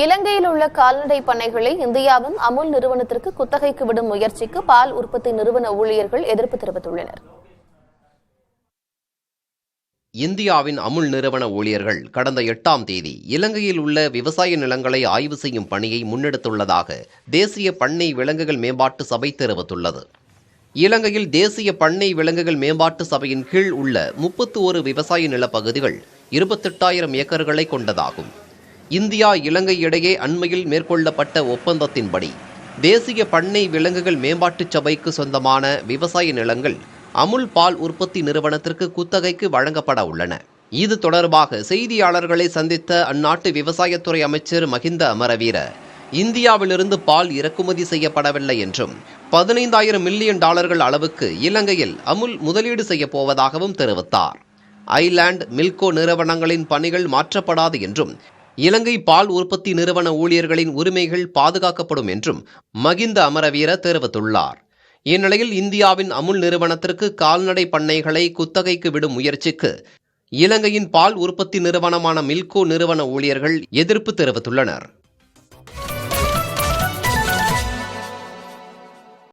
இலங்கையில் உள்ள கால்நடை பண்ணைகளை இந்தியாவின் அமுல் நிறுவனத்திற்கு குத்தகைக்கு விடும் முயற்சிக்கு பால் உற்பத்தி நிறுவன ஊழியர்கள் எதிர்ப்பு தெரிவித்துள்ளனர். இந்தியாவின் அமுல் நிறுவன ஊழியர்கள் கடந்த 8ஆம் தேதி இலங்கையில் உள்ள விவசாய நிலங்களை ஆய்வு செய்யும் பணியை முன்னெடுத்துள்ளதாக தேசிய பண்ணை விலங்குகள் மேம்பாட்டு சபை தெரிவித்துள்ளது. இலங்கையில் தேசிய பண்ணை விலங்குகள் மேம்பாட்டு சபையின் கீழ் உள்ள 31 விவசாய நிலப்பகுதிகள் 28,000 ஏக்கர்களை கொண்டதாகும். இந்தியா இலங்கை இடையே அண்மையில் மேற்கொள்ளப்பட்ட ஒப்பந்தத்தின்படி தேசிய பண்ணை விலங்குகள் மேம்பாட்டு சபைக்கு சொந்தமான விவசாய நிலங்கள் அமுல் பால் உற்பத்தி நிறுவனத்திற்கு குத்தகைக்கு வழங்கப்பட உள்ளன. இது தொடர்பாக செய்தியாளர்களை சந்தித்த அந்நாட்டு விவசாயத்துறை அமைச்சர் மஹிந்த அமரவீர, இந்தியாவிலிருந்து பால் இறக்குமதி செய்யப்படவில்லை என்றும் 15,000 மில்லியன் டாலர்கள் அளவுக்கு இலங்கையில் அமுல் முதலீடு செய்யப்போவதாகவும் தெரிவித்தார். ஐலாண்ட் மில்கோ நிறுவனங்களின் பணிகள் மாற்றப்படாது என்றும் இலங்கை பால் உற்பத்தி நிறுவன ஊழியர்களின் உரிமைகள் பாதுகாக்கப்படும் என்றும் மஹிந்த அமரவீர தெரிவித்துள்ளார். இந்நிலையில் இந்தியாவின் அமுல் நிறுவனத்திற்கு கால்நடை பண்ணைகளை குத்தகைக்கு விடும் முயற்சிக்கு இலங்கையின் பால் உற்பத்தி நிறுவனமான மில்கோ நிறுவன ஊழியர்கள் எதிர்ப்பு தெரிவித்துள்ளனர்.